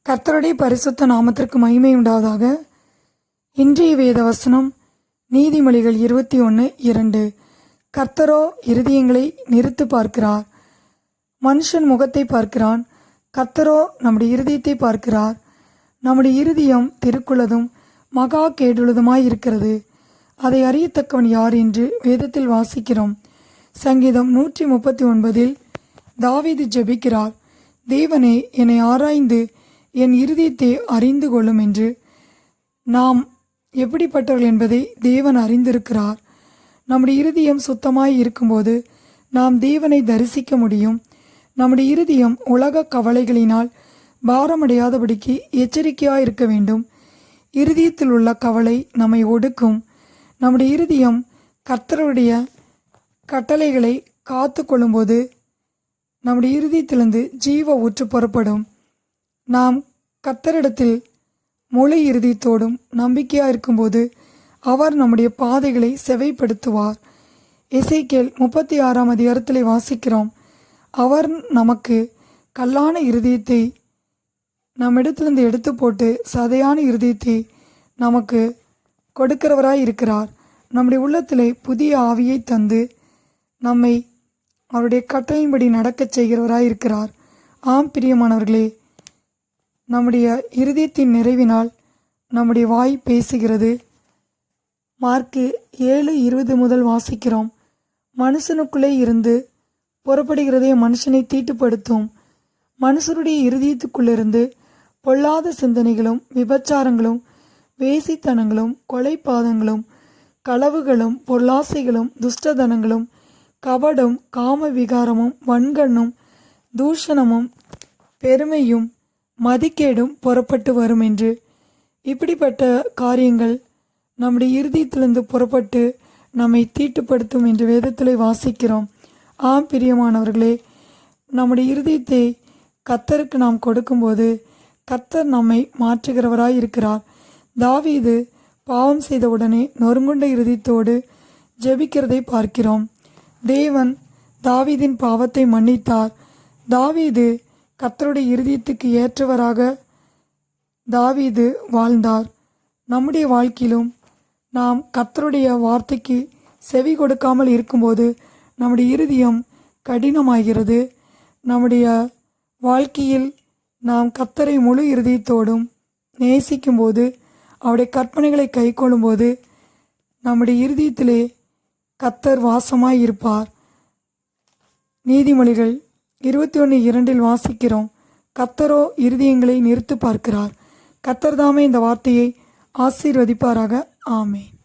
கர்த்தருடைய பரிசுத்த நாமத்திற்கு மகிமை உண்டாவதாக. இன்றைய வேத வசனம் நீதிமொழிகள் 21:2. கர்த்தரோ இருதயங்களை நிறுத்து பார்க்கிறார். மனுஷன் முகத்தை பார்க்கிறான், கர்த்தரோ நம்முடைய இருதயத்தை பார்க்கிறார். நம்முடைய இருதயம் திருக்குள்ளதும் மகா கேடுள்ளதுமாய் இருக்கிறது, அதை அறியத்தக்கவன் யார் என்று வேதத்தில் வாசிக்கிறோம். சங்கீதம் 139 தாவீது ஜெபிக்கிறார், தேவனே என்னை ஆராய்ந்து என் இருதயத்தை அறிந்து கொள்ளும் என்று. நாம் எப்படிப்பட்டவர்கள் என்பதை தேவன் அறிந்திருக்கிறார். நம்முடைய இருதயம் சுத்தமாய் இருக்கும்போது நாம் தேவனை தரிசிக்க முடியும். நம்முடைய இருதயம் உலக கவலைகளினால் பாரமடையாதபடிக்கு எச்சரிக்கையாக இருக்க வேண்டும். இருதயத்தில் உள்ள கவலை நம்மை ஒடுக்கும். நம்முடைய இருதயம் கர்த்தருடைய கட்டளைகளை காத்து கொள்ளும்போது நம்முடைய இருதயத்திலிருந்து ஜீவ ஊற்று புறப்படும். நாம் கர்த்தரிடத்தில் முழு இருதயத்தோடும் நம்பிக்கையாக இருக்கும்போது அவர் நம்முடைய பாதைகளை செவைப்படுத்துவார். எசேக்கியேல் 36 வாசிக்கிறோம், அவர் நமக்கு கல்லான இருதயத்தை நம்மிடத்திலிருந்து எடுத்து போட்டு சதையான இருதயத்தை நமக்கு கொடுக்கிறவராய் இருக்கிறார். நம்முடைய உள்ளத்திலே புதிய ஆவியை தந்து நம்மை அவருடைய கட்டளையின்படி நடக்கச் செய்கிறவராய் இருக்கிறார். ஆம் பிரியமானவர்களே, நம்முடைய இருதயத்தின் நிறைவினால் நம்முடைய வாய் பேசுகிறது. மார்க்கு 7:20 வாசிக்கிறோம், மனுஷனுக்குள்ளே இருந்து புறப்படுகிறதே மனுஷனை தீட்டுப்படுத்தும். மனுஷருடைய இருதயத்துக்குள்ளிருந்து பொல்லாத சிந்தனைகளும் விபச்சாரங்களும் வேசித்தனங்களும் கொலைபாதங்களும் களவுகளும் பொல்லாசைகளும் துஷ்டதனங்களும் கபடும் காம விகாரமும் வன்கண்ணும் தூஷணமும் பெருமையும் மதிக்கேடும் புறப்பட்டு வரும் என்று. இப்படிப்பட்ட காரியங்கள் நம்முடைய இருதயத்திலிருந்து புறப்பட்டு நம்மை தீட்டுப்படுத்தும் என்று வேதத்திலே வாசிக்கிறோம். ஆம் பிரியமானவர்களே, நம்முடைய இருதயத்தை கர்த்தருக்கு நாம் கொடுக்கும்போது கர்த்தர் நம்மை மாற்றுகிறவராய் இருக்கிறார். தாவீது பாவம் செய்தவுடனே நொறுங்குண்ட இருதயத்தோடு ஜெபிக்கிறதை பார்க்கிறோம். தேவன் தாவீதின் பாவத்தை மன்னித்தார். தாவீது கர்த்தருடைய இருதயத்துக்கு ஏற்றவராக தாவீது வாழ்ந்தார். நம்முடைய வாழ்க்கையிலும் நாம் கர்த்தருடைய வார்த்தைக்கு செவி கொடுக்காமல் இருக்கும்போது நம்முடைய இருதயம் கடினமாகிறது. நம்முடைய வாழ்க்கையில் நாம் கர்த்தரை முழு இருதயத்தோடும் நேசிக்கும்போது, அவருடைய கற்பனைகளை கைக்கொள்ளும்போது நம்முடைய இருதயத்திலே கர்த்தர் வாசமாய் இருப்பார். நீதிமொழிகள் 21:2 வாசிக்கிறோம், கர்த்தரோ இருதயங்களை நிறுத்து பார்க்கிறார். கர்த்தர் தாமே இந்த வார்த்தையை ஆசீர்வதிப்பாராக. ஆமென்.